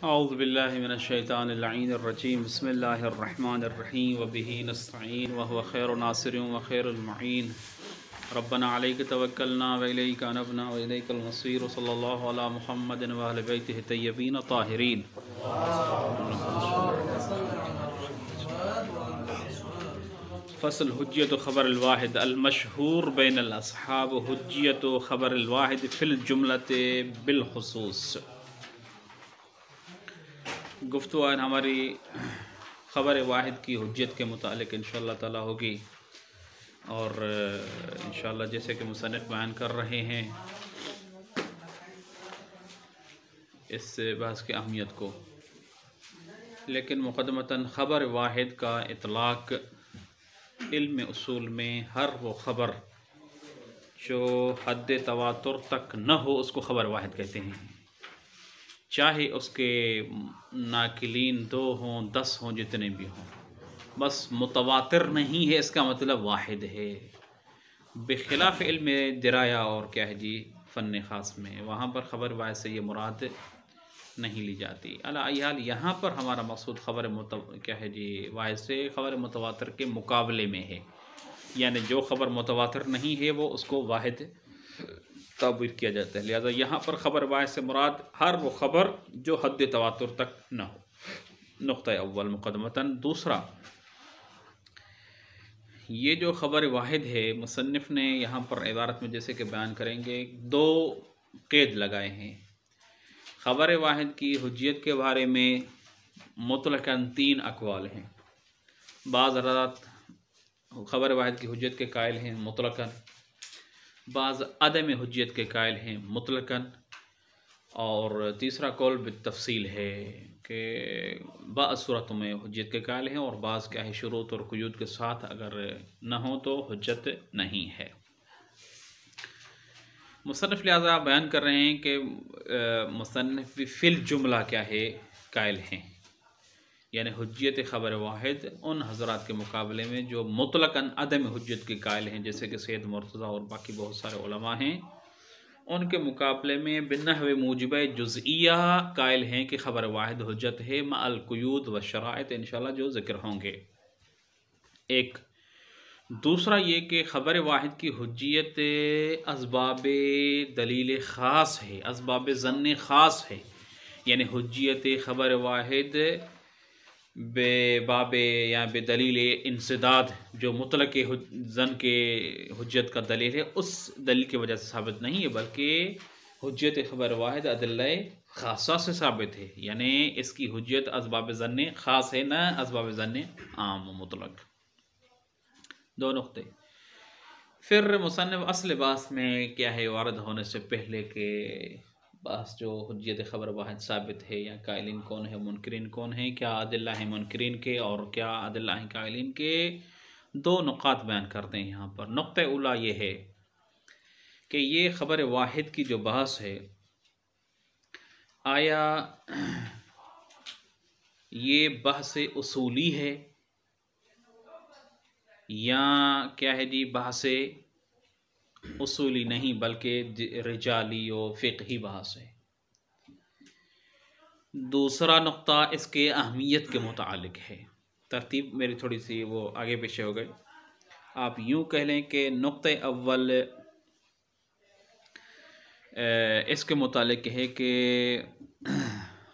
اعوذ باللہ من الشیطان اللعین الرجیم بسم اللہ الرحمن الرحیم وبہ نستعین وهو خیر ناصر وخیر المعین ربنا علیک توکلنا والیک انبنا والیک المصیر صلی اللہ علی محمد واہل بیتہ الطیبین الطاہرین۔ فصل حجیت خبر الواحد المشہور بین الاصحاب حجیت خبر الواحد فی الجملۃ بالخصوص۔ گفتگو آج ہماری خبر واحد کی حجیت کے متعلق انشاءاللہ تعالی ہوگی، اور انشاءاللہ جیسے کہ مصنف بیان کر رہے ہیں اس بحث کی اہمیت کو، لیکن مقدمتاً خبر واحد کا اطلاق علم اصول میں ہر وہ خبر جو حد تواتر تک نہ ہو اس کو خبر واحد کہتے ہیں، چاہے اس کے ناقلین 2 ہوں 10 ہوں جتنے بھی ہوں، بس متواتر نہیں ہے اس کا مطلب واحد ہے، بخلاف علم درایا اور کیا ہے جی فن خاص میں، وہاں پر خبر واحد سے یہ مراد نہیں لی جاتی۔ علی ای حال یہاں پر ہمارا مقصود خبر کیا ہے جی واحد سے خبر متواتر کے مقابلے میں ہے، یعنی جو خبر متواتر نہیں ہے وہ اس کو واحد تعبیر کیا جاتا ہے، لہذا یہاں پر خبر واحد سے مراد ہر وہ خبر جو حد تواتر تک نہ ہو۔ نقطہ اول مقدمتاً۔ دوسرا، یہ جو خبر واحد ہے مصنف نے یہاں پر عبارت میں جیسے کہ بیان کریں گے 2 قید لگائے ہیں۔ خبر واحد کی حجیت کے بارے میں مطلقاً 3 اقوال ہیں۔ بعض حضرات خبر واحد کی حجیت کے قائل ہیں مطلقاً، بعض عدم حجیت کے قائل ہیں مطلقاً، اور تیسرا قول بالتفصیل ہے کہ بعض صورتوں میں حجیت کے قائل ہیں اور بعض کیا ہے شروط اور قیود کے ساتھ اگر نہ ہو تو حجت نہیں ہے۔ مصنف لہذا بیان کر رہے ہیں کہ مصنف فی الجملہ کیا ہے قائل ہیں، یعنی حجیت خبر واحد ان حضرات کے مقابلے میں جو مطلقاً عدم حجت کے قائل ہیں، جیسے کہ سید مرتضیٰ اور باقی بہت سارے علماء ہیں، ان کے مقابلے میں بنحو موجبہ جزئیہ قائل ہیں کہ خبر واحد حجت ہے مع القیود و شرائط، انشاءاللہ جو ذکر ہوں گے۔ ایک دوسرا یہ کہ خبر واحد کی حجیت اسباب دلیل خاص ہے، اسباب ظن خاص ہے، یعنی حجیت خبر واحد باب یا بدلیل انسداد جو مطلق ظن کے حجت کا دلیل ہے اس دلیل کی وجہ سے ثابت نہیں ہے، بلکہ حجیت خبر واحد ادلہ خاصہ سے ثابت ہے، یعنی اس کی حجیت اسباب ظن خاص ہے نہ اسباب ظن عام و مطلق۔ 2 نقطے۔ پھر مصنف اصل بحث میں کیا ہے وارد ہونے سے پہلے کہ بحث جو حجیت خبر واحد ثابت ہے یا قائلین کون ہے منکرین کون ہیں، کیا ادلہ ہیں منکرین کے اور کیا ادلہ ہیں قائلین کے، 2 نقاط بیان کرتے ہیں یہاں پر۔ نقطہ اولا یہ ہے کہ یہ خبر واحد کی جو بحث ہے، آیا یہ بحث اصولی ہے یا کیا ہے جی بحث اصولی نہیں بلکہ رجالی و فقہی بحث ہے۔ دوسرا نقطہ اس کے اہمیت کے متعلق ہے۔ ترتیب میری تھوڑی سی وہ آگے پیچھے ہو گئی، آپ یوں کہہ لیں کہ نقطہ اول اس کے متعلق ہے کہ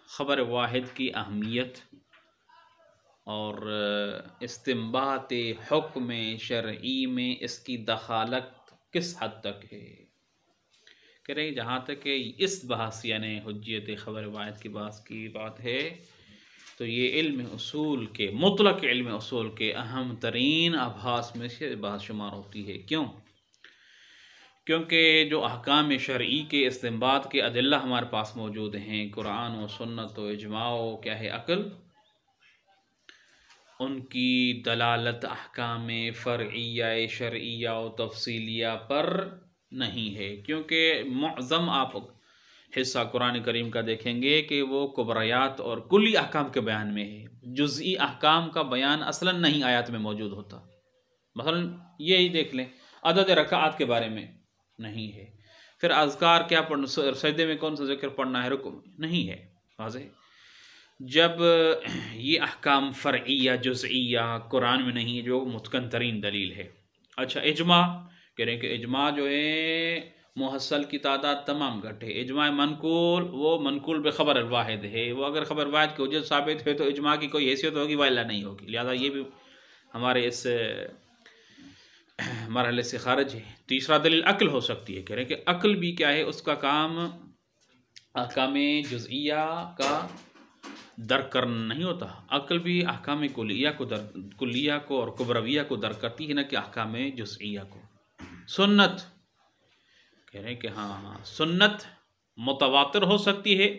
خبر واحد کی اہمیت اور استنباط حکم شرعی میں اس کی دخالت کس حد تک ہے، کہہ رہے جہاں تک کہ اس بحث یعنی حجیت خبر واحد کی بحث کی بات ہے تو یہ علم اصول کے مطلق علم اصول کے اہم ترین ابحاث میں سے بحث شمار ہوتی ہے۔ کیوں؟ کیونکہ جو احکام شرعی کے استنباط کے ادلہ ہمارے پاس موجود ہیں، قرآن و سنت و اجماع و کیا ہے عقل، ان کی دلالت احکام فرعیہ شرعیہ و تفصیلیہ پر نہیں ہے، کیونکہ معظم آپ حصہ قرآن کریم کا دیکھیں گے کہ وہ کبریات اور کلی احکام کے بیان میں ہے، جزئی احکام کا بیان اصلاً نہیں آیات میں موجود ہوتا۔ مثلا یہی دیکھ لیں عدد رکعات کے بارے میں نہیں ہے، پھر اذکار کیا پڑھنا، سجدے میں کون سا ذکر پڑھنا ہے، رکوع نہیں ہے، واضح۔ جب یہ احکام فرعیہ جزئیہ قرآن میں نہیں ہے جو متقن ترین دلیل ہے۔ اچھا اجماع کہہ رہے ہیں کہ اجماع جو ہے محصل کی تعداد تمام گھٹ ہے، اجماع منقول وہ منقول بخبر الواحد ہے، وہ اگر خبر واحد کی حجت ثابت ہے تو اجماع کی کوئی حیثیت ہوگی والا نہیں ہوگی، لہذا یہ بھی ہمارے اس مرحلے سے خارج ہے۔ تیسرا دلیل عقل ہو سکتی ہے، کہہ رہے ہیں کہ عقل بھی کیا ہے، اس کا کام احکام جزئیہ کا درک کرنا نہیں ہوتا، عقل بھی احکام کلیہ کو اور کبرویہ کو درک کرتی ہے، نہ کہ احکام جزئیہ کو۔ سنت کہہ رہے ہیں کہ ہاں سنت متواتر ہو سکتی ہے،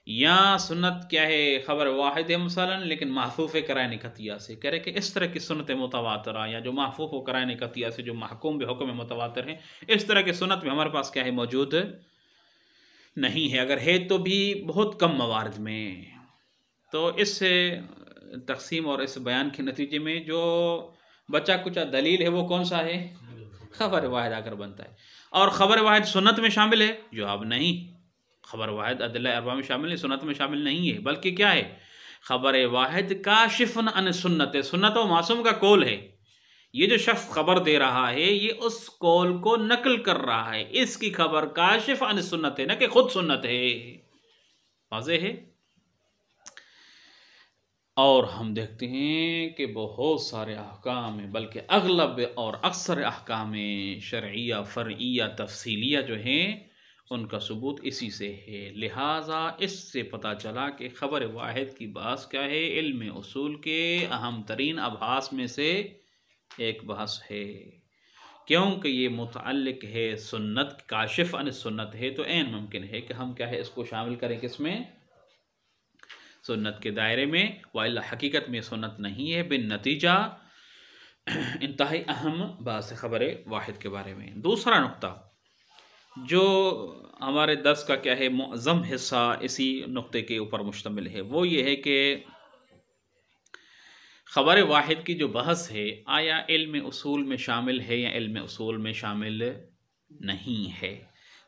یا سنت کیا ہے خبر واحد ہے مثلا لیکن محفوف قرائن قطعیہ سے، کہہ رہے کہ اس طرح کی سنت متواترہ یا جو محفوف و قرائن قطعیہ سے جو محکوم بحکم متواتر ہیں، اس طرح کی سنت بھی ہمارے پاس کیا ہے موجود نہیں ہے، اگر ہے تو بھی بہت کم موارد میں۔ تو اس تقسیم اور اس بیان کے نتیجے میں جو بچہ کچھ دلیل ہے وہ کون سا ہے؟ خبر واحد آ کر بنتا ہے، اور خبر واحد سنت میں شامل ہے؟ جواب نہیں، خبر واحد ادلہ اربعہ میں شامل ہے، سنت میں شامل نہیں ہے، بلکہ کیا ہے خبر واحد کاشف عن سنت ہے، سنت و معصوم کا قول ہے، یہ جو شخص خبر دے رہا ہے یہ اس قول کو نقل کر رہا ہے، اس کی خبر کاشف عن سنت ہے، نہ کہ خود سنت ہے، واضح ہے۔ اور ہم دیکھتے ہیں کہ بہت سارے احکام ہیں، بلکہ اغلب اور اکثر احکام شرعیہ فرعیہ تفصیلیہ جو ہیں ان کا ثبوت اسی سے ہے، لہٰذا اس سے پتہ چلا کہ خبر واحد کی بحث کیا ہے، علم اصول کے اہم ترین ابحاث میں سے ایک بحث ہے، کیونکہ یہ متعلق ہے سنت، کاشف عن سنت ہے، تو عین ممکن ہے کہ ہم کیا ہے اس کو شامل کریں کس میں؟ سنت کے دائرے میں، وإلا حقیقت میں سنت نہیں ہے، بالنتیجہ انتہائی اہم بات ہے خبر واحد کے بارے میں۔ دوسرا نقطہ جو ہمارے درس کا کیا ہے معظم حصہ اسی نقطے کے اوپر مشتمل ہے، وہ یہ ہے کہ خبر واحد کی جو بحث ہے آیا علم اصول میں شامل ہے یا علم اصول میں شامل نہیں ہے۔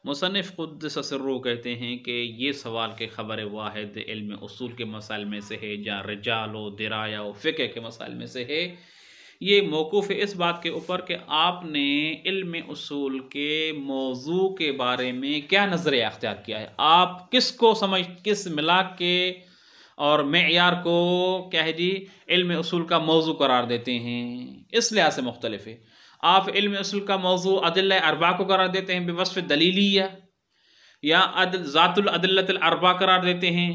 مصنف قدس سرہ کہتے ہیں کہ یہ سوال کہ خبر واحد علم اصول کے مسائل میں سے ہے یا رجال و درایا و فقہ کے مسائل میں سے ہے، یہ موقوف ہے اس بات کے اوپر کہ آپ نے علم اصول کے موضوع کے بارے میں کیا نظریہ اختیار کیا ہے، آپ کس کو کس ملاک کے اور معیار کو کیا ہے جی علم اصول کا موضوع قرار دیتے ہیں، اس لحاظ سے مختلف ہے۔ آپ علم اصول کا موضوع ادلہ اربعہ کو قرار دیتے ہیں بوصف دلیلیہ، یا ذات الادلۃ الاربعہ قرار دیتے ہیں،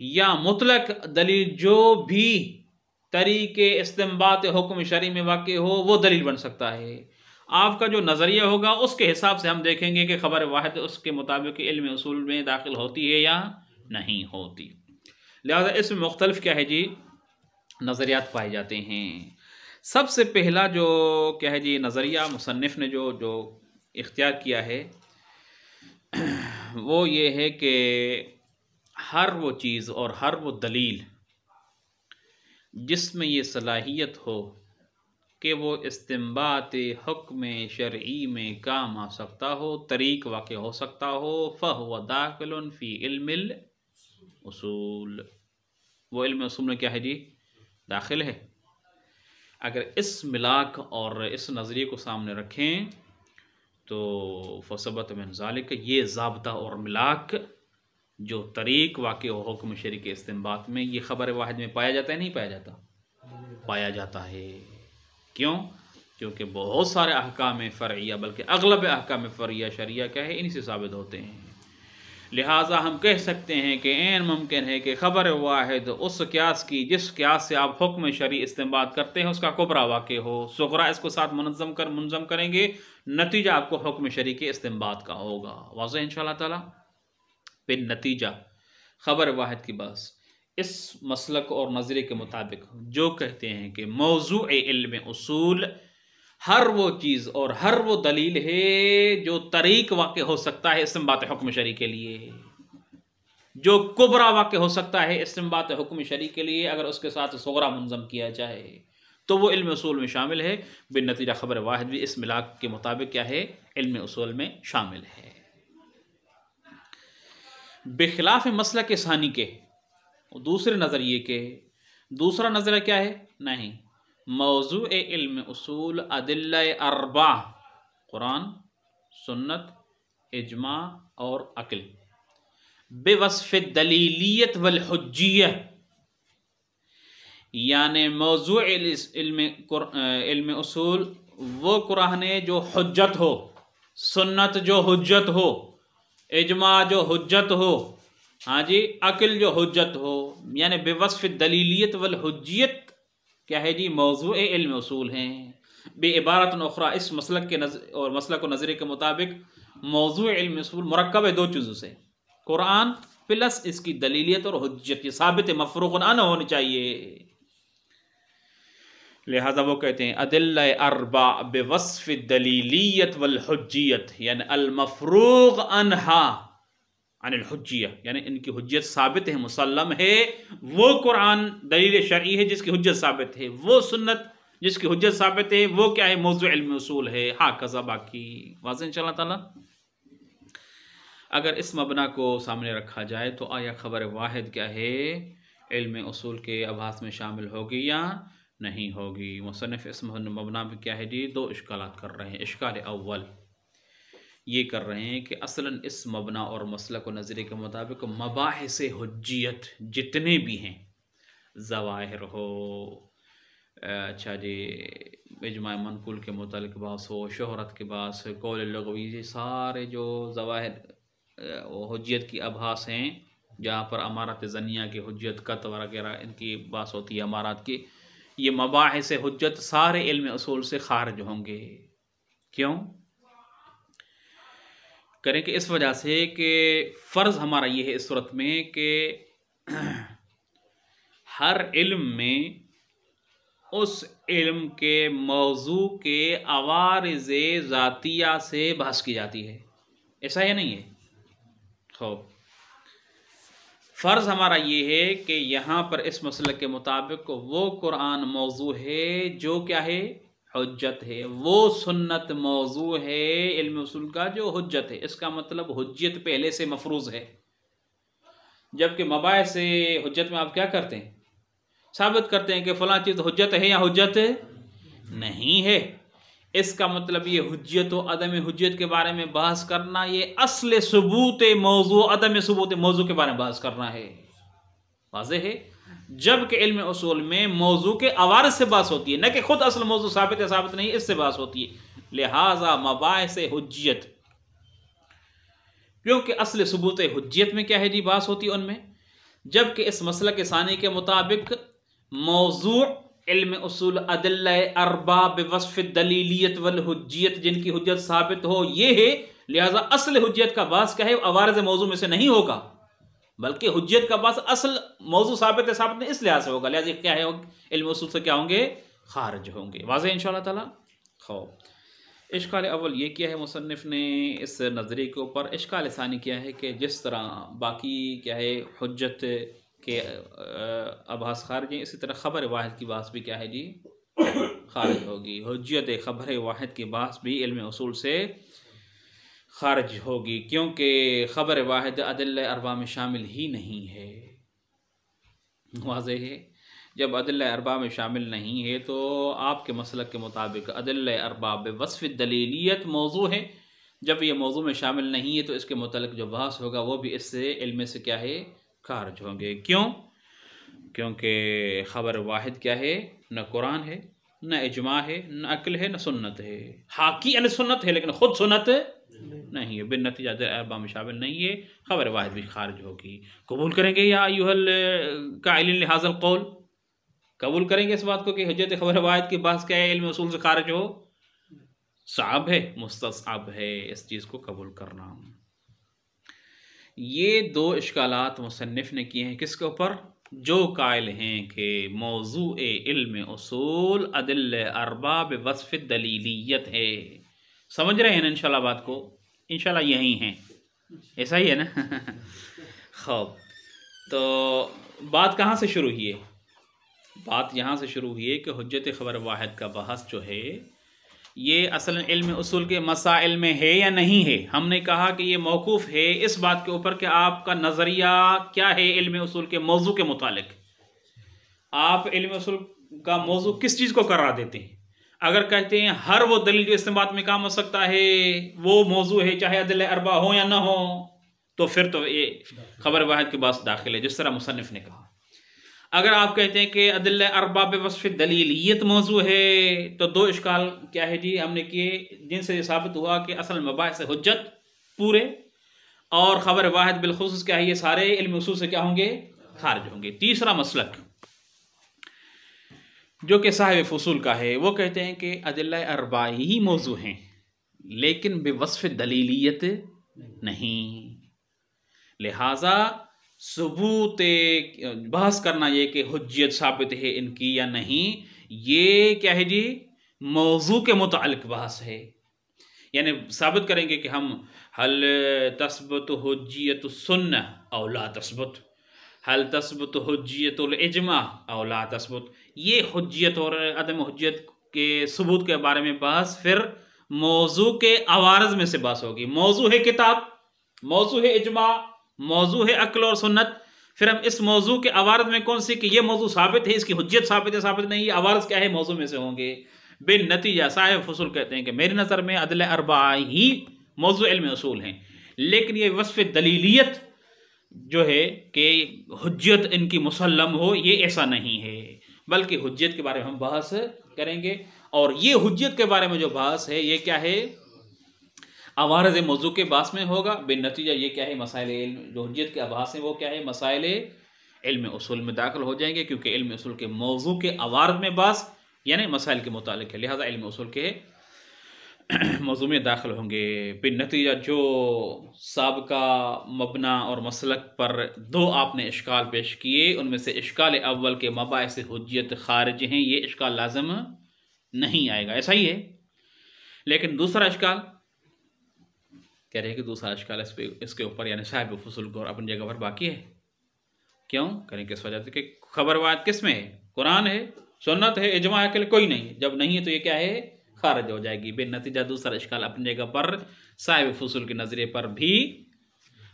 یا مطلق دلیل جو بھی طریق استنباط حکم شرعی میں واقع ہو وہ دلیل بن سکتا ہے۔ آپ کا جو نظریہ ہوگا اس کے حساب سے ہم دیکھیں گے کہ خبر واحد اس کے مطابق علم اصول میں داخل ہوتی ہے یا نہیں ہوتی، لہذا اس میں مختلف کیا ہے جی نظریات پائے جاتے ہیں۔ سب سے پہلا جو کیا ہے جی نظریہ مصنف نے جو اختیار کیا ہے وہ یہ ہے کہ ہر وہ چیز اور ہر وہ دلیل جس میں یہ صلاحیت ہو کہ وہ استنباط حکم شرعی میں کام آ سکتا ہو، طریق واقع ہو سکتا ہو، فَهُوَ دَاخِلٌ فِي علم الاصول، وہ علم اصول میں کیا ہے جی داخل ہے۔ اگر اس ملاک اور اس نظریے کو سامنے رکھیں تو فثبت من ذالک، یہ ضابطہ اور ملاک جو طریق واقع ہو حکم شرعی کے استنباط میں، یہ خبر واحد میں پایا جاتا ہے نہیں پایا جاتا؟ پایا جاتا ہے۔ کیوں؟ کیونکہ بہت سارے احکام فرعیہ بلکہ اغلب احکام فرعیہ شرعیہ کیا ہے انہی سے ثابت ہوتے ہیں، لہٰذا ہم کہہ سکتے ہیں کہ عین ممکن ہے کہ خبر واحد اس قیاس کی جس قیاس سے آپ حکم شرعی استنباط کرتے ہیں اس کا کبرا واقع ہو، صغرا اس کو ساتھ منظم کریں گے، نتیجہ آپ کو حکم شرعی کے استنباط کا ہوگا، واضح انشاءاللہ تعالی۔ پھر نتیجہ خبر واحد کی بس اس مسلک اور نظریے کے مطابق جو کہتے ہیں کہ موضوع علم اصول ہر وہ چیز اور ہر وہ دلیل ہے جو طریق واقع ہو سکتا ہے استنباط حکم شرعی کے لیے، جو کبرا واقع ہو سکتا ہے استنباط حکم شرعی کے لیے، اگر اس کے ساتھ صغرا منظم کیا جائے تو وہ علم اصول میں شامل ہے، بالنتیجہ خبر واحد بھی اس ملاک کے مطابق کیا ہے علم اصول میں شامل ہے۔ بخلاف مسلک ثانی کے دوسرے نظریے کے دوسرا نظریہ کیا ہے؟ نہیں، موضوع علم اصول ادلہ اربع، قرآن، سنت، اجماع اور عقل، بوصف الدلیلیت والحجیہ، یعنی موضوع علم اصول وہ قرآن ہے جو حجت ہو، سنت جو حجت ہو، اجماع جو حجت ہو، ہاں جی، عقل جو حجت ہو، یعنی بوصف الدلیلیت والحجیت کیا ہے جی؟ موضوع علم اصول ہیں۔ بے عبارت اخرى اس مسلک کے اور مسلک و نظریے کے مطابق موضوع علم اصول مرکب ہے دو چیزوں سے، قرآن پلس اس کی دلیلیت اور حجت، یہ ثابت مفروغ نہ ہونی چاہیے۔ لہذا وہ کہتے ہیں ادلہ اربع بوصف الدلیلیت والحجیت، یعنی المفروغ عنہا عن الحجیہ، یعنی ان کی حجت ثابت ہے، مسلم ہے۔ وہ قرآن دلیل شرعی ہے جس کی حجت ثابت ہے، وہ سنت جس کی حجت ثابت ہے، وہ کیا ہے؟ موضوع علم اصول ہے۔ ہاکذا باقی واضح انشاءاللہ تعالی۔ اگر اس مبنا کو سامنے رکھا جائے تو آیا خبر واحد کیا ہے؟ علم اصول کے ابحاث میں شامل ہوگی یا نہیں ہوگی؟ مصنف اس مبنا میں کیا ہے جی؟ دو اشکالات کر رہے ہیں۔ اشکال اول یہ کر رہے ہیں کہ اصلاً اس مبنا اور مسلک و نظریے کے مطابق مباحث حجیت جتنے بھی ہیں، ظواہر ہو، اچھا جی، اجماع منقول کے متعلق بحث ہو، شہرت کے بحث ہو، قول لغوی، یہ سارے جو ظواہر و حجیت کی ابحاث ہیں، جہاں پر امارات ظنیہ کی حجیت، قط وغیرہ ان کی بحث ہوتی ہے امارات کی، یہ مباحث حجت سارے علم اصول سے خارج ہوں گے۔ کیوں کریں کہ اس وجہ سے کہ فرض ہمارا یہ ہے اس صورت میں کہ ہر علم میں اس علم کے موضوع کے عوارض ذاتیہ سے بحث کی جاتی ہے، ایسا یا نہیں ہے؟ خوب، فرض ہمارا یہ ہے کہ یہاں پر اس مسئلے کے مطابق وہ قرآن موضوع ہے جو کیا ہے؟ حجت ہے، وہ سنت موضوع ہے علم اصول کا جو حجت ہے۔ اس کا مطلب حجت پہلے سے مفروض ہے، جبکہ مباحث حجت میں آپ کیا کرتے ہیں؟ ثابت کرتے ہیں کہ فلاں چیز حجت ہے یا حجت نہیں ہے۔ اس کا مطلب یہ حجت و عدم حجت کے بارے میں بحث کرنا، یہ اصل ثبوت موضوع، عدم ثبوت موضوع کے بارے میں بحث کرنا ہے۔ واضح ہے؟ جبکہ علم اصول میں موضوع کے عوارض سے بحث ہوتی ہے، نہ کہ خود اصل موضوع ثابت ہے ثابت نہیں، اس سے بحث ہوتی ہے۔ لہذا مباحث حجیت، کیونکہ اصل ثبوت حجیت میں کیا ہے جی؟ بحث ہوتی ہے ان میں، جبکہ اس مسلک ثانی کے مطابق موضوع علم اصول ادلہ اربع بوصف الدلیلیت والحجیت، جن کی حجت ثابت ہو، یہ ہے۔ لہذا اصل حجیت کا بحث کیا ہے؟ عوارض موضوع میں سے نہیں ہوگا، بلکہ حجیت کا بحث اصل موضوع ثابت ہے ثابت نہیں، اس لحاظ سے ہوگا۔ لہذا کیا ہے؟ علم اصول سے کیا ہوں گے؟ خارج ہوں گے۔ واضح انشاءاللہ تعالی۔ خوب، اشکال اول یہ کیا ہے مصنف نے اس نظریے کے اوپر؟ اشکال ثانی کیا ہے کہ جس طرح باقی کیا ہے حجت کے ابحاث خارج ہیں، اسی طرح خبر واحد کی بحث بھی کیا ہے جی؟ خارج ہوگی۔ حجت خبر واحد کی بحث بھی علم اصول سے خارج ہوگی، کیونکہ خبر واحد ادلہ اربع میں شامل ہی نہیں ہے۔ واضح ہے؟ جب ادلہ اربع میں شامل نہیں ہے تو آپ کے مسلک کے مطابق ادلہ اربع بوصف الدلیلیت موضوع ہے، جب یہ موضوع میں شامل نہیں ہے تو اس کے متعلق جو بحث ہوگا وہ بھی اس سے علم سے کیا ہے؟ خارج ہوں گے۔ کیوں؟ کیونکہ خبر واحد کیا ہے؟ نہ قرآن ہے، نہ اجماع ہے، نہ عقل ہے، نہ سنت ہے۔ حاکی عن سنت ہے لیکن خود سنت نہیں ہے، بالنتیجہ ادلہ اربع میں شامل نہیں ہے، خبر واحد بھی خارج ہوگی۔ قبول کریں گے یا ایھا القائلین لہذا القول؟ قبول کریں گے اس بات کو کہ حجت خبر واحد کی بحث کیا ہے؟ علم اصول سے خارج ہو؟ صعب ہے، مستصعب ہے اس چیز کو قبول کرنا۔ یہ دو اشکالات مصنف نے کیے ہیں کس کے اوپر؟ جو قائل ہیں کہ موضوع علم اصول ادلہ اربع بوصف الدلیلیت ہے۔ سمجھ رہے ہیں نا انشاءاللہ بات کو؟ انشاءاللہ یہی ہیں، ایسا ہی ہے نا؟ خوب، تو بات کہاں سے شروع ہوئی ہے؟ بات یہاں سے شروع ہوئی ہے کہ حجت خبر واحد کا بحث جو ہے یہ اصل علم اصول کے مسائل میں ہے یا نہیں ہے؟ ہم نے کہا کہ یہ موقوف ہے اس بات کے اوپر کہ آپ کا نظریہ کیا ہے علم اصول کے موضوع کے متعلق. آپ علم اصول کا موضوع کس چیز کو قرار دیتے ہیں؟ اگر کہتے ہیں ہر وہ دلیل جو استنباط میں کام ہو سکتا ہے وہ موضوع ہے، چاہے ادلہ اربع ہو یا نہ ہو، تو پھر تو یہ خبر واحد کے باعث داخل ہے، جس طرح مصنف نے کہا. اگر آپ کہتے ہیں کہ ادلہ اربع بوصف دلیلیت موضوع ہے تو دو اشکال کیا ہے جی ہم نے کیے، جن سے یہ ثابت ہوا کہ اصل مباحث حجت پورے اور خبر واحد بالخصوص کیا ہے یہ سارے علم اصول سے کیا ہوں گے؟ خارج ہوں گے. تیسرا مسلک جو کہ صاحب فصول کا ہے وہ کہتے ہیں کہ ادلہ اربع ہی موضوع ہیں لیکن بوصف دلیلیت نہیں، لہذا ثبوت بحث کرنا یہ کہ حجیت ثابت ہے ان کی یا نہیں، یہ کیا ہے جی موضوع کے متعلق بحث ہے. یعنی ثابت کریں گے کہ ہم حل تثبت حجیت السنہ او لا تثبت، حل تثبت حجیت الاجماع او لا تثبت، یہ حجیت اور عدم حجیت کے ثبوت کے بارے میں بحث پھر موضوع کے عوارض میں سے بحث ہوگی. موضوع ہے کتاب، موضوع ہے اجماع، موضوع ہے عقل اور سنت، پھر ہم اس موضوع کے عوارض میں کون سی کہ یہ موضوع ثابت ہے، اس کی حجیت ثابت ہے ثابت نہیں، یہ عوارض کیا ہے موضوع میں سے ہوں گے. بالنتیجہ صاحب فصول کہتے ہیں کہ میری نظر میں ادلہ اربع ہی موضوع علم اصول ہیں، لیکن یہ وصف دلیلیت جو ہے کہ حجت ان کی مسلم ہو یہ ایسا نہیں ہے، بلکہ حجت کے بارے میں ہم بحث کریں گے. اور یہ حجت کے بارے میں جو بحث ہے یہ کیا ہے عوارض موضوع کے بحث میں ہوگا. بالنتیجہ یہ کیا ہے مسائل علم جو حجت کے ابحاث ہیں وہ کیا ہے مسائل علم اصول میں داخل ہو جائیں گے، کیونکہ علم اصول کے موضوع کے عوارض میں بحث یعنی مسائل کے متعلق ہے، لہذا علم اصول کے موضوع میں داخل ہوں گے. بالنتیجہ جو سابقہ مبنا اور مسلک پر دو آپ نے اشکال پیش کیے ان میں سے اشکال اول کے مباحث حجیت خارج ہیں، یہ اشکال لازم نہیں آئے گا، ایسا ہی ہے. لیکن دوسرا اشکال کہہ رہے ہیں کہ دوسرا اشکال اس کے اوپر یعنی صاحب فصول کو اپنی جگہ پر باقی ہے. کیوں کریں کہ اس وجہ سے کہ خبر واحد کس میں ہے؟ قرآن ہے، سنت ہے، اجماع ہے، کوئی نہیں ہے. جب نہیں ہے تو یہ کیا ہے خارج ہو جائے گی. بالنتیجہ دوسرا اشکال اپنی جگہ پر صاحب فصول کے نظریے پر بھی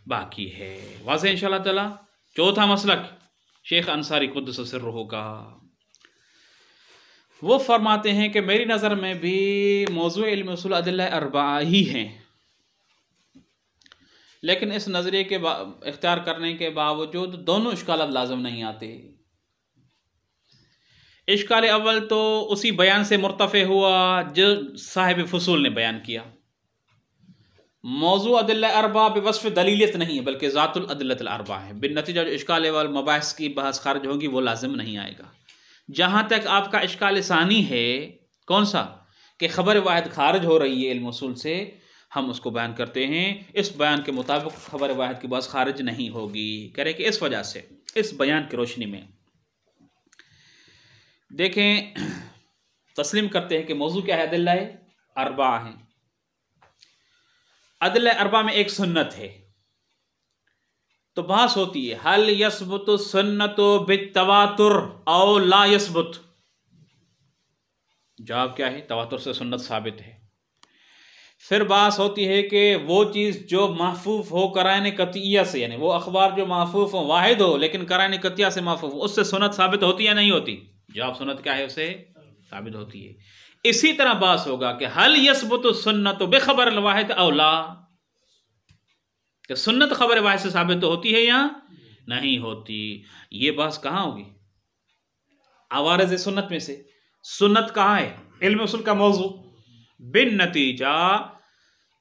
باقی ہے. واضح انشاءاللہ تعالی. چوتھا مسلک شیخ انصاری قدس سرہ کا، وہ فرماتے ہیں کہ میری نظر میں بھی موضوع علم اصول ادلہ اربع ہی ہیں، لیکن اس نظریے کے اختیار کرنے کے باوجود دونوں اشکالات لازم نہیں آتے. اشکال اول تو اسی بیان سے مرتفع ہوا جو صاحب فصول نے بیان کیا، موضوع ادلہ اربع بوصف دلیلیت نہیں ہے بلکہ ذات الادلۃ الاربع ہے. بالنتیجہ جو اشکال اول مباحث کی بحث خارج ہوگی وہ لازم نہیں آئے گا. جہاں تک آپ کا اشکال ثانی ہے کون سا کہ خبر واحد خارج ہو رہی ہے علم اصول سے، ہم اس کو بیان کرتے ہیں اس بیان کے مطابق خبر واحد کی بحث خارج نہیں ہوگی. کرے کہ اس وجہ سے اس بیان کی روشنی میں دیکھیں تسلیم کرتے ہیں کہ موضوع کیا ہے ادلہ اربع ہیں. ادلہ اربع میں ایک سنت ہے تو بحث ہوتی ہے حل یثبت السنت بالتواتر او لا یثبت. جواب کیا ہے تواتر سے سنت ثابت ہے. پھر بحث ہوتی ہے کہ وہ چیز جو محفوظ ہو قرائن قطعیہ سے یعنی وہ اخبار جو محفوظ ہو واحد ہو لیکن قرائن قطعیہ سے محفوظ ہو اس سے سنت ثابت ہوتی یا نہیں ہوتی؟ جواب سنت کیا ہے اسے ثابت ہوتی ہے. اسی طرح بحث ہوگا کہ حل یثبت السنت بخبر الواحد او لا، کہ سنت خبر واحد سے ثابت ہوتی ہے یا نہیں ہوتی. یہ بحث کہاں ہوگی؟ عوارض سنت میں سے. سنت کہاں ہے؟ علم اصول کا موضوع. بالنتیجہ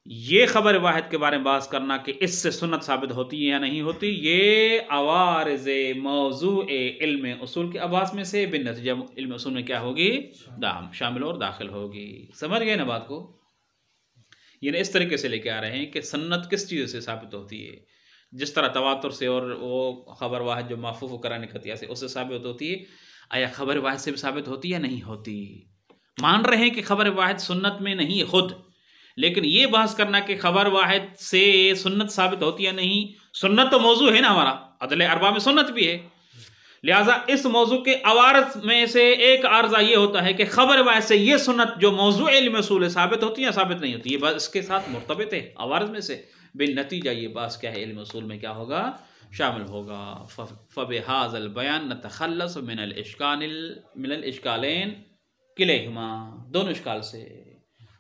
یہ خبر واحد کے بارے میں بحث کرنا کہ اس سے سنت ثابت ہوتی ہے یا نہیں ہوتی یہ عوارض موضوع علم اصول کے ابحاث میں سے بالنتیجہ علم اصول میں کیا ہوگی شامل اور داخل ہوگی. سمجھ گئے نا بات کو؟ یعنی اس طریقے سے لے کے آ رہے ہیں کہ سنت کس چیز سے ثابت ہوتی ہے، جس طرح تواتر سے اور وہ خبر واحد جو محفوظ قرائن قطعیہ سے اس سے ثابت ہوتی ہے، آیا خبر واحد سے بھی ثابت ہوتی ہے یا نہیں ہوتی؟ مان رہے ہیں کہ خبر واحد سنت میں نہیں ہے خود، لیکن یہ بحث کرنا کہ خبر واحد سے سنت ثابت ہوتی یا نہیں، سنت تو موضوع ہے نا ہمارا ادلہ اربع میں سنت بھی ہے، لہٰذا اس موضوع کے عوارض میں سے ایک عارضہ یہ ہوتا ہے کہ خبر واحد سے یہ سنت جو موضوع علم اصول ثابت ہوتی ہے یا ثابت نہیں ہوتی، یہ بات اس کے ساتھ مرتبط ہے عوارض میں سے، بالنتیجہ یہ بات کیا ہے، علم اصول میں کیا ہوگا، شامل ہوگا۔ فَبِهَذَا الْبَيَانِ نَتَخَلَّصُ مِنَ الْإِشْكَالَيْنِ كِلَيْهِمَا، دونوں اشکال سے،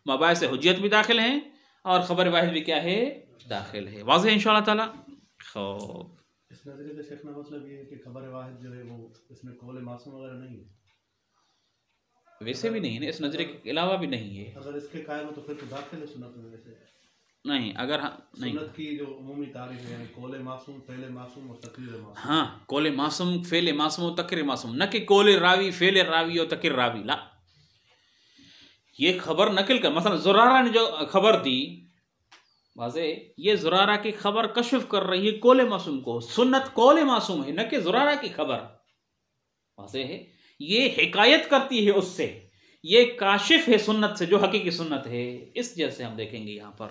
مباحث حجیت بھی داخل ہیں اور خبر واحد بھی کیا ہے، داخل ہے، واضح ہے انشاءاللہ تعالی۔ خوب اس نظریے سے شیخنا مطلب یہ ہے کہ خبر واحد جو ہے وہ اس میں قول معصوم وغیرہ نہیں ہے، ویسے بھی نہیں ہے، اس نظریے کے علاوہ بھی نہیں ہے، اگر اس کے قائم ہو تو پھر تو داخل ہے سنت میں، ویسے نہیں اگر نہیں، سنت کی جو عمومی تعریف ہے قول معصوم، فعل معصوم اور تقریر معصوم۔ ہاں قول معصوم، فعل معصوم و تقریر معصوم، نہ کہ قول راوی، فعل راوی اور تقریر راوی، لا، یہ خبر نقل کر، مثلا زرارہ نے جو خبر دی، واضح، یہ زرارہ کی خبر کشف کر رہی ہے قول معصوم کو، سنت قول معصوم ہے نہ کہ زرارہ کی خبر، واضح ہے، یہ حکایت کرتی ہے اس سے، یہ کاشف ہے سنت سے جو حقیقی سنت ہے، اس جیسے ہم دیکھیں گے یہاں پر۔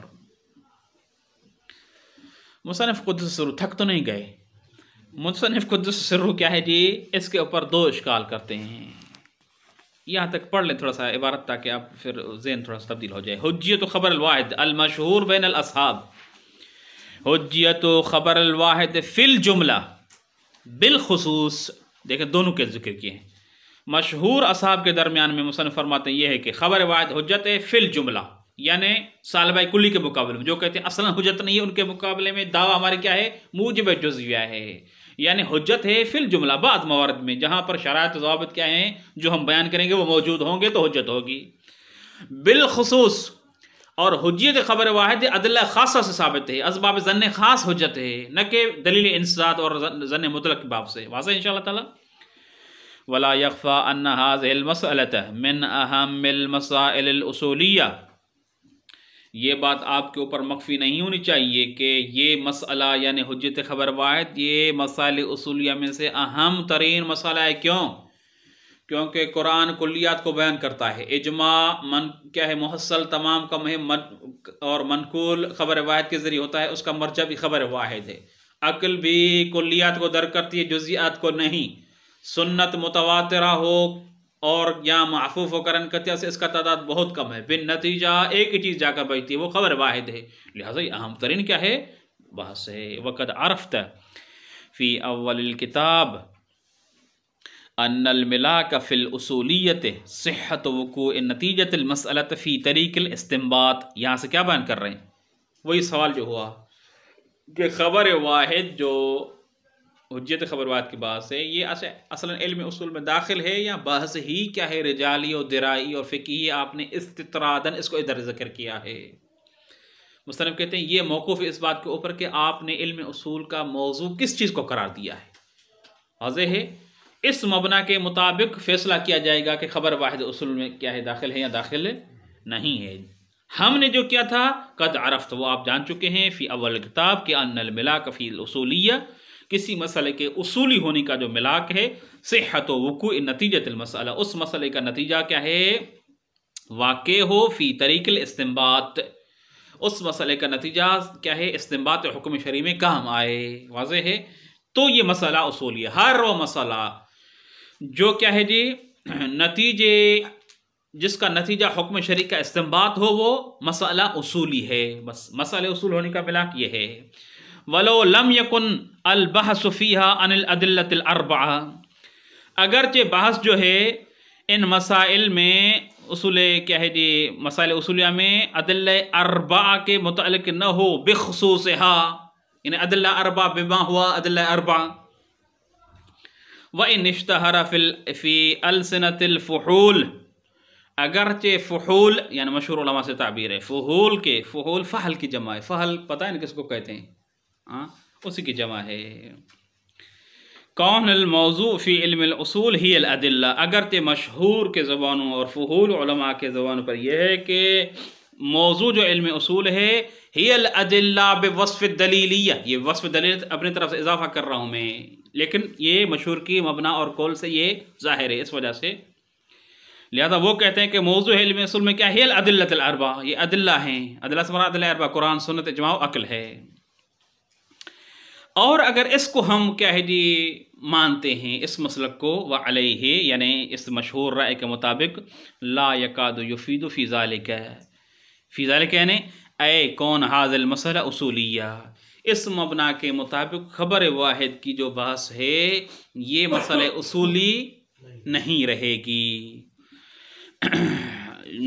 مصنف قدس سرو تھک تو نہیں گئے، مصنف قدس سرو کیا ہے جی، اس کے اوپر دو اشکال کرتے ہیں، یہاں تک پڑھ لیں تھوڑا سا عبارت تاکہ آپ پھر ذہن تھوڑا سا تبدیل ہو جائے۔ حجیت خبر الواحد المشہور بین الاصحاب، حجیت خبر الواحد فی الجملہ بالخصوص، دیکھیں دونوں کے ذکر کیے ہیں، مشہور اصحاب کے درمیان میں مصنف فرماتے ہیں یہ ہے کہ خبر واحد حجت ہے فی الجملہ، یعنی سالبہ کلی کے مقابلے میں، جو کہتے ہیں اصلا حجت نہیں ہے ان کے مقابلے میں دعویٰ ہمارے کیا ہے، موجب جزویہ ہے، یعنی حجت ہے فی الجملہ، بعض موارد میں جہاں پر شرائط و ضوابط کیا ہیں جو ہم بیان کریں گے وہ موجود ہوں گے تو حجت ہوگی، بالخصوص، اور حجیت خبر واحد ادلہ خاصہ سے ثابت ہے، اسباب ظن خاص حجت ہے، نہ کہ دلیل انسداد اور ظن مطلق باب سے، واضح انشاءاللہ تعالی۔ ولا يخفى ان هذه المسألة من اہم المسائل الاصولیہ، یہ بات آپ کے اوپر مخفی نہیں ہونی چاہیے کہ یہ مسئلہ یعنی حجت خبر واحد یہ مسائل اصولیہ میں سے اہم ترین مسئلہ ہے، کیوں؟ کیونکہ قرآن کلیات کو بیان کرتا ہے، اجماع کیا ہے، محصل تمام کا اور منقول خبر واحد کے ذریعے ہوتا ہے، اس کا مرجع بھی خبر واحد ہے، عقل بھی کلیات کو درک کرتی ہے، جزئیات کو نہیں، سنت متواترہ ہو اور یا معفوف و کرن قطعہ سے اس کا تعداد بہت کم ہے، بالنتیجہ ایک ہی چیز جا کر بیٹھتی ہے، وہ خبر واحد ہے، لہٰذا یہ اہم ترین کیا ہے، بحث ہے۔ وقد عرفت فی اول الکتاب ان الملاک فی الاصولیت صحت وقوع نتیجت المسئلہ فی طریق الاستنباط، یہاں سے کیا بیان کر رہے ہیں، وہی سوال جو ہوا کہ خبر واحد جو حجت خبر واحد کی بات ہے یہ اصلا علم اصول میں داخل ہے یا بحث ہی کیا ہے، رجالی اور درائی اور فقہی، آپ نے استطرادن اس کو ادھر ذکر کیا ہے۔ مصنف کہتے ہیں یہ موقوف اس بات کے اوپر کہ آپ نے علم اصول کا موضوع کس چیز کو قرار دیا ہے، واضح ہے، اس مبنا کے مطابق فیصلہ کیا جائے گا کہ خبر واحد اصول میں کیا ہے، داخل ہے یا داخل نہیں ہے۔ ہم نے جو کیا تھا قد عرفت، وہ آپ جان چکے ہیں، فی اول کتاب کہ ان الملاک فی الاصولیہ، کسی مسئلے کے اصولی ہونے کا جو ملاک ہے، صحت و وقوع نتیجت المسئلہ، اس مسئلے کا نتیجہ کیا ہے، واقع ہو فی طریق الاستنباط، اس مسئلے کا نتیجہ کیا ہے، استنباط حکم شرعی میں کام آئے، واضح ہے، تو یہ مسئلہ اصولی ہے۔ ہر وہ مسئلہ جو کیا ہے جی نتیجے جس کا نتیجہ حکم شرعی کا استنباط ہو وہ مسئلہ اصولی ہے، بس مسئلہ اصول ہونے کا ملاک یہ ہے۔ وَلَوْ لَمْ يَكُنْ الْبَحْثُ فِيهَا عَنِ الْأَدِلَّةِ الْأَرْبَعَةِ، اگرچہ بحث جو ہے ان مسائل میں اصول کیا ہے جی مسائل اصولیہ میں ادلہ اربعہ کے متعلق نہ ہو بخصوصها، یعنی ادلہ اربعہ بما ہوا ادلہ اربعہ، وَإِنْ اشْتَهَرَ فِي أَلْسِنَةِ الْفُحُولِ، اگرچہ فحول یعنی مشہور علماء سے تعبیر ہے، فحول کے فحول فحل کی جمع ہے، فحل پتہ ہے نا کس کو کہتے ہیں، اسی کی جمع ہے۔ کون الموضوع فی علم الاصول ہی الادلہ، اگرچہ مشہور کے زبانوں اور فحول علماء کے زبانوں پر یہ ہے کہ موضوع جو علم اصول ہے ہی الادلہ بوصف الدلیلیہ، یہ وصف دلیل اپنی طرف سے اضافہ کر رہا ہوں میں، لیکن یہ مشہور کی مبنا اور قول سے یہ ظاہر ہے، اس وجہ سے لہذا وہ کہتے ہیں کہ موضوع علم اصول میں کیا ہے، الادلۃ الاربعہ، یہ ادلہ ہیں، ادلہ سے مراد ادلہ اربعہ قرآن سنت اجماع و عقل ہے۔ اور اگر اس کو ہم کیا ہے جی مانتے ہیں اس مسلک کو، وعلیہ یعنی اس مشہور رائے کے مطابق، لا یکاد یفید فی ذالک، فی ذالک یعنی اے کون ھذا المسئلہ اصولیہ، اس مبنا کے مطابق خبر واحد کی جو بحث ہے یہ مسئلہ اصولی نہیں رہے گی،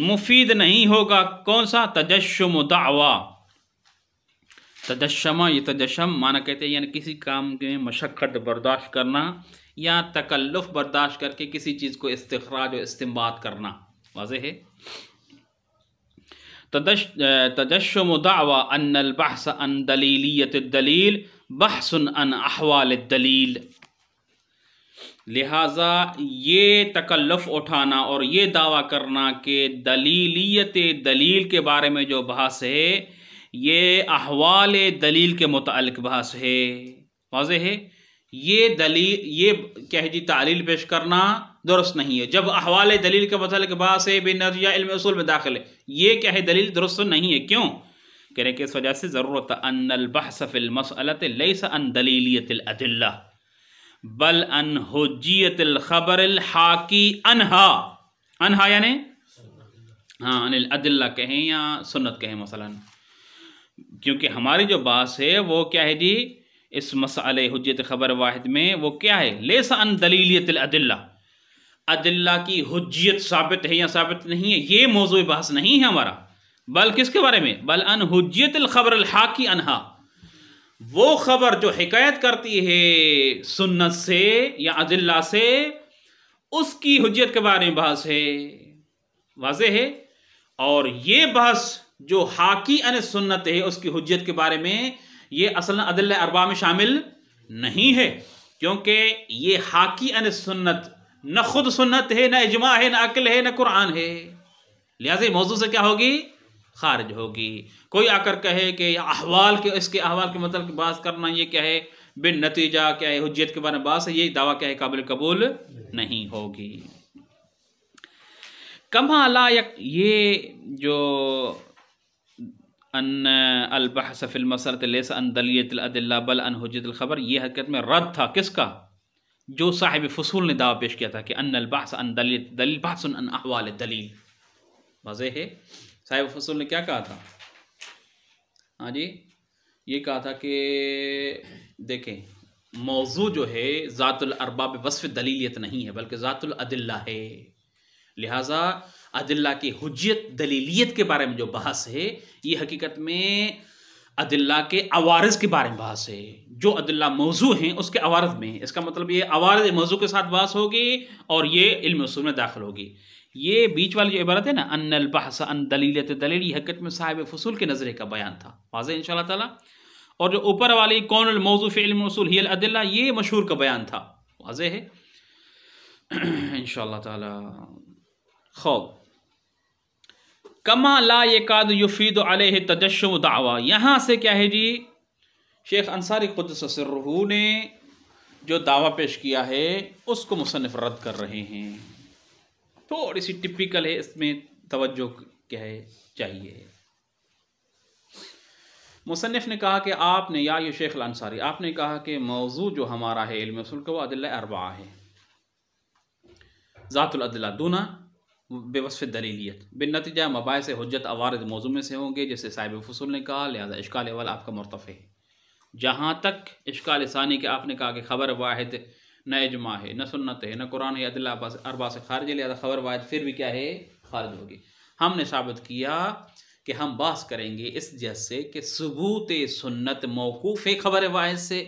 مفید نہیں ہوگا۔ کون سا؟ تجشم دعویٰ، تجشمہ، یہ تجشم معنی کہتے ہیں یعنی کسی کام میں مشقت برداشت کرنا یا تکلف برداشت کر کے کسی چیز کو استخراج و استنباط کرنا، واضح ہے۔ تجشم دعویٰ ان البحث عن دلیلیت الدلیل بحث عن احوال الدلیل، لہٰذا یہ تکلف اٹھانا اور یہ دعویٰ کرنا کہ دلیلیت دلیل کے بارے میں جو بحث ہے یہ احوال دلیل کے متعلق بحث ہے، واضح ہے۔ یہ دلیل، یہ کیا ہے جی تعلیل پیش کرنا درست نہیں ہے۔ جب احوال دلیل کے متعلق بحث ہے بنظریہ علم اصول میں داخل ہے، یہ کیا ہے دلیل درست نہیں ہے۔ کیوں؟ کہہ رہے کہ اس وجہ سے ضرورت ان البحث فی المسئلۃ لیس عن دلیلیت الادلہ بل عن حجیت الخبر الحاکی عنہا، عنہا یعنی ہاں عن الادلہ کہیں یا سنت کہیں مثلا، کیونکہ ہماری جو بحث ہے وہ کیا ہے جی اس مسئلہ حجیت خبر واحد میں وہ کیا ہے، لیس عن دلیلیت الادلہ، ادلہ کی حجیت ثابت ہے یا ثابت نہیں ہے یہ موضوع بحث نہیں ہے ہمارا، بل کس کے بارے میں، بل عن حجیت الخبر الحاکی عنہا، وہ خبر جو حکایت کرتی ہے سنت سے یا ادلہ سے اس کی حجیت کے بارے میں بحث ہے، واضح ہے۔ اور یہ بحث جو حاکی عن سنت ہے اس کی حجیت کے بارے میں یہ اصلا ادلہ اربعہ میں شامل نہیں ہے، کیونکہ یہ حاکی عن سنت نہ خود سنت ہے، نہ اجماع ہے، نہ عقل ہے، نہ قرآن ہے، لہذا موضوع سے کیا ہوگی، خارج ہوگی۔ کوئی آ کر کہے کہ احوال کے اس کے احوال کے مطلب بات کرنا یہ کیا ہے بن نتیجہ کیا ہے حجیت کے بارے میں بات ہے، یہ دعویٰ کیا ہے قابل قبول نہیں ہوگی۔ کما لا یہ جو ان البحث فی المسئلۃ لیس عن دلیلیت الادلہ بل عن حجیت الخبر، یہ حقیقت میں رد تھا کس کا؟ جو صاحب فصول نے دعویٰ پیش کیا تھا کہ ان البحث عن دلیلیت الدلیل بحث عن احوال الدلیل، واضح ہے۔ صاحب فصول نے کیا کہا تھا؟ ہاں جی یہ کہا تھا کہ دیکھیں موضوع جو ہے ذات الارباب وصف دلیلیت نہیں ہے بلکہ ذات الادلہ ہے، لہٰذا ادلہ کی حجیت دلیلیت کے بارے میں جو بحث ہے یہ حقیقت میں ادلہ کے عوارض کے بارے میں بحث ہے، جو ادلہ موضوع ہیں اس کے عوارض میں، اس کا مطلب یہ عوارض موضوع کے ساتھ بحث ہوگی اور یہ علم اصول میں داخل ہوگی۔ یہ بیچ والی جو عبارت ہے نا ان البحث عن دلیلیت الدلیل، یہ حقیقت میں صاحب فصول کے نظریے کا بیان تھا، واضح انشاءاللہ تعالی۔ اور جو اوپر والی کون الموضوع فی علم اصول ہی الادلہ، یہ مشہور کا بیان تھا، واضح ہے انشاءاللہ تعالی۔ خوب کما لا یکاد یفید علیہ تجشم دعویٰ، یہاں سے کیا ہے جی شیخ انصاری قدس سرہ نے جو دعویٰ پیش کیا ہے اس کو مصنف رد کر رہے ہیں، تھوڑی سی ٹپیکل ہے، اس میں توجہ کیا ہے چاہیے۔ مصنف نے کہا کہ آپ نے یا یہ شیخ الانصاری آپ نے کہا کہ موضوع جو ہمارا ہے علم اصول کا وہ ادلہ اربعہ ہے، ذات الادلہ دونہ بے وصف دلیلیت، بالنتیجہ مباحث حجت عوارض موضوع میں سے ہوں گے جیسے صاحب فصول نے کہا، لہذا اشکال اول آپ کا مرتفع ہے۔ جہاں تک اشکال ثانی کہ آپ نے کہا کہ خبر واحد نہ اجماع ہے نہ سنت ہے نہ قرآن ہے، ادلہ اربعہ سے خارج ہے، لہذا خبر واحد پھر بھی کیا ہے خارج ہوگی۔ ہم نے ثابت کیا کہ ہم بحث کریں گے اس جہت سے کہ ثبوت سنت موقوف ہے خبر واحد سے،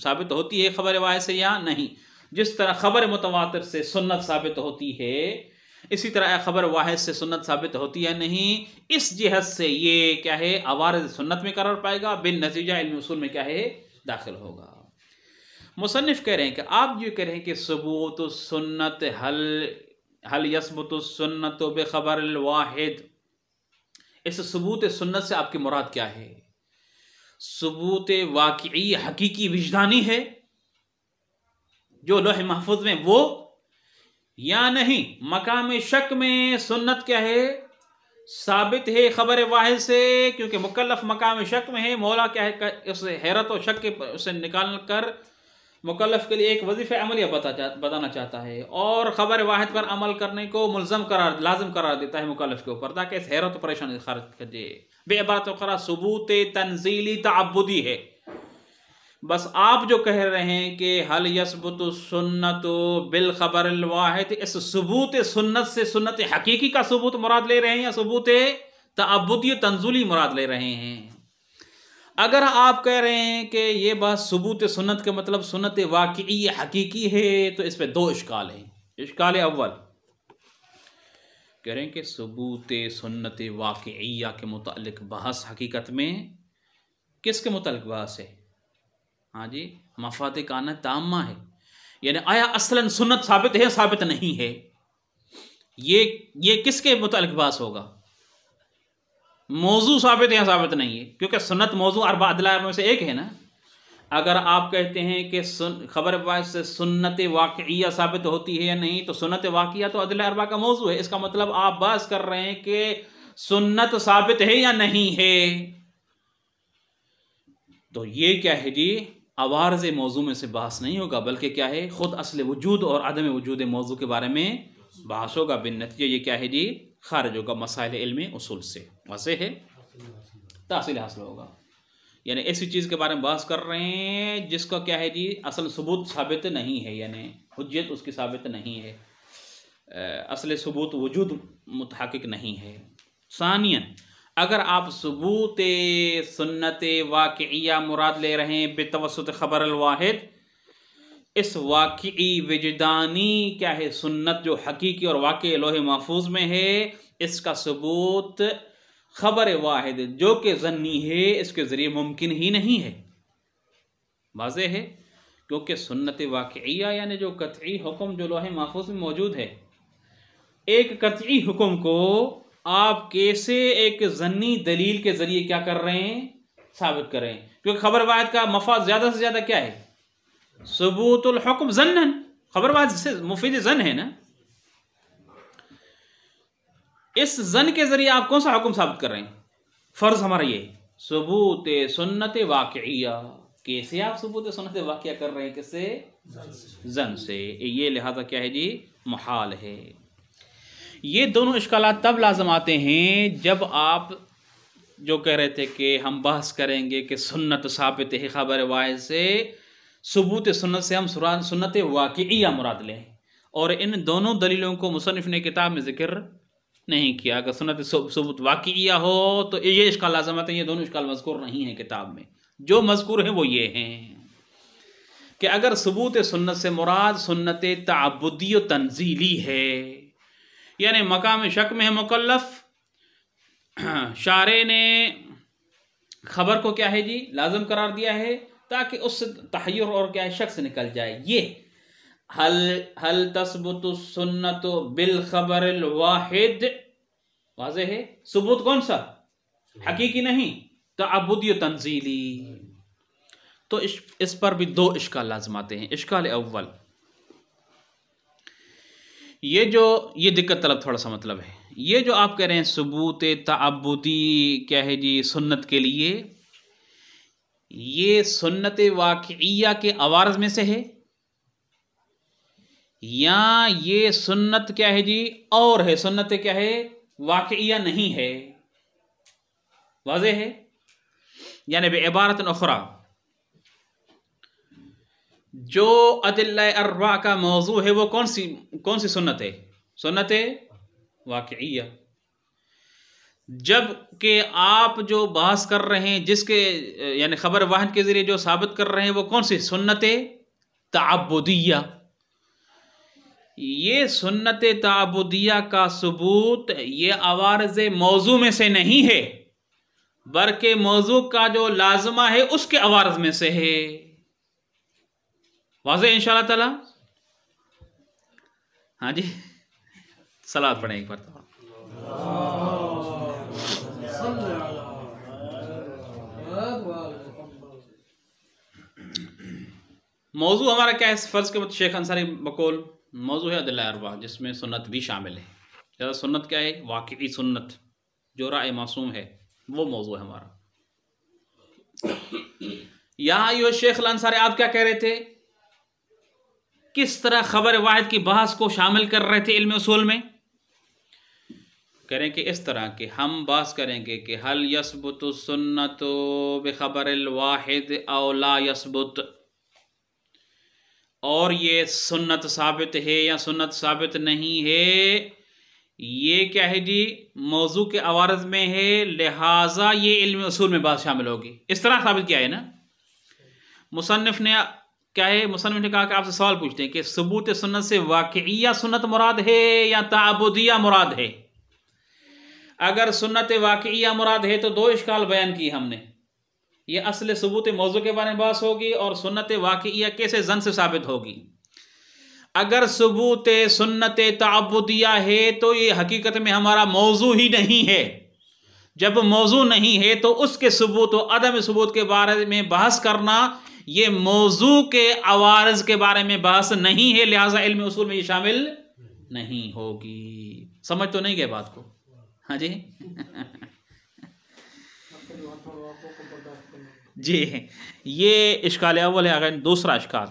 ثابت ہوتی ہے خبر واحد سے یا نہیں، جس طرح خبر متواتر سے سنت ثابت ہوتی ہے اسی طرح خبر واحد سے سنت ثابت ہوتی ہے نہیں، اس جہت سے یہ کیا ہے عوارض سنت میں قرار پائے گا، بالنتیجہ علم اصول میں کیا ہے داخل ہوگا۔ مصنف کہہ رہے ہیں کہ آپ جو کہہ رہے ہیں کہ ثبوت السنت حل یثبت السنت بخبر الواحد، اس ثبوت سنت سے آپ کی مراد کیا ہے؟ ثبوت واقعی حقیقی وجدانی ہے جو لوح محفوظ میں وہ، یا نہیں مقام شک میں سنت کیا ہے ثابت ہے خبر واحد سے، کیونکہ مکلف مقام شک میں ہے، مولا کیا ہے اس حیرت و شک سے نکال کر مکلف کے لیے ایک وظیفہ عملیہ بتانا چاہتا ہے اور خبر واحد پر عمل کرنے کو لازم قرار دیتا ہے مکلف کے اوپر، تاکہ اس حیرت و پریشانی خارج کر دے۔ بے عبارت اخرى ثبوت تنزیلی تعبدی ہے۔ بس آپ جو کہہ رہے ہیں کہ حل یثبت السنت بالخبر الواحد، اس ثبوت سنت سے سنت حقیقی کا ثبوت مراد لے رہے ہیں یا ثبوت تعبدی تنزلی مراد لے رہے ہیں؟ اگر آپ کہہ رہے ہیں کہ یہ بات ثبوت سنت کے مطلب سنت واقعی حقیقی ہے تو اس پہ دو اشکال ہیں۔ اشکال اول کہہ رہے ہیں کہ ثبوت سنت واقعیہ کے متعلق بحث حقیقت میں کس کے متعلق بحث ہے؟ ہاں جی، مفاد کانہ تامہ ہے، یعنی آیا اصلاً سنت ثابت ہے ثابت نہیں ہے، یہ کس کے متعلق بحث ہوگا؟ موضوع ثابت ہے یا ثابت نہیں ہے، کیونکہ سنت موضوع اربع ادلہ میں سے ایک ہے نا۔ اگر آپ کہتے ہیں کہ خبر واحد سے سنت واقعیہ ثابت ہوتی ہے یا نہیں، تو سنت واقعیہ تو ادلہ اربع کا موضوع ہے، اس کا مطلب آپ بحث کر رہے ہیں کہ سنت ثابت ہے یا نہیں ہے۔ تو یہ کیا ہے جی، عوارض موضوع میں سے بحث نہیں ہوگا، بلکہ کیا ہے، خود اصل وجود اور عدم وجود موضوع کے بارے میں بحث ہوگا۔ بالنتیجہ یہ کیا ہے جی، خارج ہوگا مسائل علم اصول سے، واضح ہے، تحصیل حاصل ہوگا۔ یعنی ایسی چیز کے بارے میں بحث کر رہے ہیں جس کا کیا ہے جی، اصل ثبوت ثابت نہیں ہے، یعنی حجت اس کی ثابت نہیں ہے، اصل ثبوت وجود متحقق نہیں ہے۔ ثانیاً اگر آپ ثبوت سنت واقعیہ مراد لے رہے ہیں بتوسط خبر الواحد، اس واقعی وجدانی کیا ہے سنت جو حقیقی اور واقعی لوح محفوظ میں ہے، اس کا ثبوت خبر واحد جو کہ ظنی ہے اس کے ذریعے ممکن ہی نہیں ہے۔ واضح ہے، کیونکہ سنت واقعیہ یعنی جو قطعی حکم جو لوح محفوظ میں موجود ہے، ایک قطعی حکم کو آپ کیسے ایک ظنی دلیل کے ذریعے کیا کر رہے ہیں، ثابت کر رہے ہیں، کیونکہ خبر واحد کا مفاد زیادہ سے زیادہ کیا ہے، ثبوت الحکم ظنن، خبر واحد سے مفید ظن ہے نا۔ اس ظن کے ذریعے آپ کون سا حکم ثابت کر رہے ہیں؟ فرض ہمارا یہ ثبوت سنت واقعیہ، کیسے آپ ثبوت سنت واقعیہ کر رہے ہیں، کس سے؟ ظن سے۔ یہ لہذا کیا ہے جی، محال ہے۔ یہ دونوں اشکالات تب لازم آتے ہیں جب آپ جو کہہ رہے تھے کہ ہم بحث کریں گے کہ سنت ثابت ہے خبر واحد سے، ثبوت سنت سے ہم سنت واقعیہ مراد لیں، اور ان دونوں دلیلوں کو مصنف نے کتاب میں ذکر نہیں کیا۔ اگر سنت ثبوت واقعیہ ہو تو یہ اشکال لازم آتے ہیں، یہ دونوں اشکال مذکور نہیں ہیں کتاب میں۔ جو مذکور ہیں وہ یہ ہیں کہ اگر ثبوت سنت سے مراد سنت تعبدی و تنزیلی ہے، یعنی مقام شک میں ہے مکلف، شارع نے خبر کو کیا ہے جی لازم قرار دیا ہے تاکہ اس سے تحیر اور کیا ہے شک سے نکل جائے۔ یہ حل تثبت السنت بالخبر الواحد، واضح ہے، ثبوت کون سا؟ حقیقی نہیں، تعبدی و تنزیلی۔ تو اس پر بھی دو اشکال لازم آتے ہیں۔ اشکال اول یہ دقت طلب تھوڑا سا مطلب ہے، یہ جو آپ کہہ رہے ہیں ثبوت تعبدی کیا ہے جی سنت کے لیے، یہ سنت واقعیہ کے عوارض میں سے ہے یا یہ سنت کیا ہے جی اور ہے، سنت کیا ہے واقعیہ نہیں ہے؟ واضح ہے، یعنی بعبارت اخرى جو ادلہ اربع کا موضوع ہے وہ کون سی سنت ہے؟ سنت واقعیہ۔ جب کہ آپ جو بحث کر رہے ہیں جس کے یعنی خبر واحد کے ذریعے جو ثابت کر رہے ہیں وہ کون سی؟ سنت تعبدیہ۔ یہ سنت تعبدیہ کا ثبوت یہ عوارض موضوع میں سے نہیں ہے، بلکہ موضوع کا جو لازمہ ہے اس کے عوارض میں سے ہے۔ واضح انشاءاللہ تعالی؟ ہاں جی، صلوات پڑھیں ایک بار۔ موضوع ہمارا کیا ہے؟ فرض کے شیخ انصاری بقول موضوع ہے ادلہ اربع، جس میں سنت بھی شامل ہے۔ زیادہ سنت کیا ہے؟ واقعی سنت جو رائے معصوم ہے، وہ موضوع ہے ہمارا۔ یہاں یہ شیخ الانصاری آپ کیا کہہ رہے تھے کس طرح خبر واحد کی بحث کو شامل کر رہے تھے علم اصول میں؟ کریں کہ اس طرح کہ ہم بحث کریں گے کہ حل یثبت السنت بخبر الواحد او لا یثبت، اور یہ سنت ثابت ہے یا سنت ثابت نہیں ہے، یہ کیا ہے جی موضوع کے عوارض میں ہے، لہٰذا یہ علم اصول میں بات شامل ہوگی. اس طرح ثابت کیا ہے نا. مصنف نے کیا ہے، مصنف نے کہا کہ آپ سے سوال پوچھتے ہیں کہ ثبوت سنت سے واقعیہ سنت مراد ہے یا تعبدیہ مراد ہے. اگر سنت واقعیہ مراد ہے تو دو اشکال بیان کی ہم نے. یہ اصل ثبوت موضوع کے بارے میں بحث ہوگی، اور سنت واقعیہ کیسے زن سے ثابت ہوگی. اگر ثبوت سنت تعبدیہ ہے تو یہ حقیقت میں ہمارا موضوع ہی نہیں ہے. جب موضوع نہیں ہے تو اس کے ثبوت و عدم ثبوت کے بارے میں بحث کرنا یہ موضوع کے عوارض کے بارے میں بحث نہیں ہے، لہٰذا علم اصول میں یہ شامل نہیں ہوگی. سمجھ تو نہیں گئے بات کو؟ ہاں جی جی یہ اشکال اول ہے. اگر دوسرا اشکال،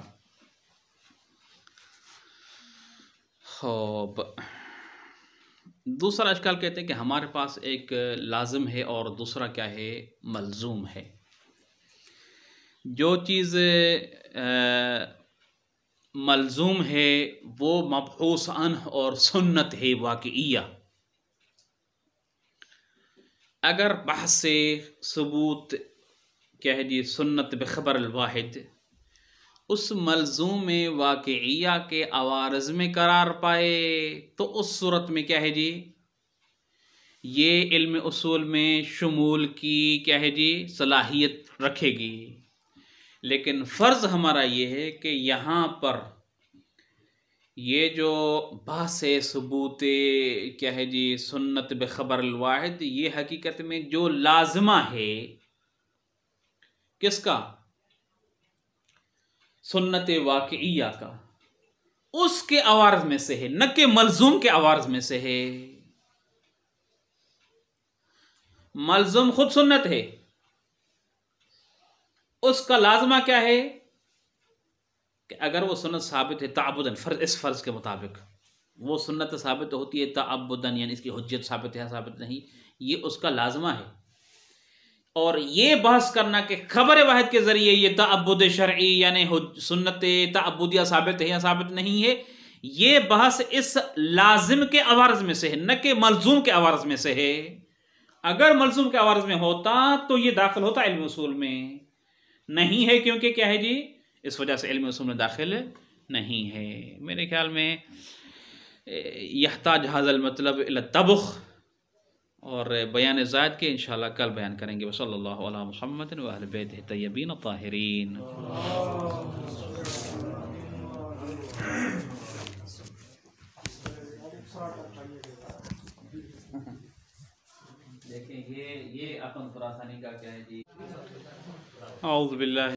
خوب دوسرا اشکال کہتے ہیں کہ ہمارے پاس ایک لازم ہے اور دوسرا کیا ہے، ملزوم ہے. جو چیز ملزوم ہے وہ مبحوث عنہ اور سنت ہے واقعیہ. اگر بحث ثبوت کیا ہے جی سنت بخبر الواحد اس ملزوم واقعیہ کے عوارض میں قرار پائے تو اس صورت میں کیا ہے جی یہ علم اصول میں شمول کی کیا ہے جی صلاحیت رکھے گی. لیکن فرض ہمارا یہ ہے کہ یہاں پر یہ جو بحث ثبوت کیا ہے جی سنت بخبر الواحد یہ حقیقت میں جو لازمہ ہے کس کا، سنت واقعیہ کا، اس کے عوارض میں سے ہے، نہ کہ ملزوم کے عوارض میں سے ہے. ملزوم خود سنت ہے، اس کا لازمہ کیا ہے کہ اگر وہ سنت ثابت ہے تعبداً، اس فرض کے مطابق وہ سنت ثابت ہوتی ہے تعبداً، یعنی اس کی حجت ثابت ہے ثابت نہیں، یہ اس کا لازمہ ہے. اور یہ بحث کرنا کہ خبر واحد کے ذریعے یہ تعبد شرعی یعنی سنت تعبدیہ ثابت ہے یا ثابت نہیں ہے، یہ بحث اس لازم کے عوارض میں سے ہے، نہ کہ ملزوم کے عوارض میں سے ہے. اگر ملزوم کے عوارض میں ہوتا تو یہ داخل ہوتا علم اصول میں، نہیں ہے کیونکہ کیا ہے جی اس وجہ سے علم اصول میں داخل نہیں ہے. میرے خیال میں یحتاج ھذا المطلب الی الطبخ، اور بیان زائد کے انشاءاللہ کل بیان کریں گے. وصلی اللہ علی محمد و اہل بیتہ الطیبین الطاہرین. دیکھیں یہ اپن خراسانی کا کیا ہے جی. اعوذ باللہ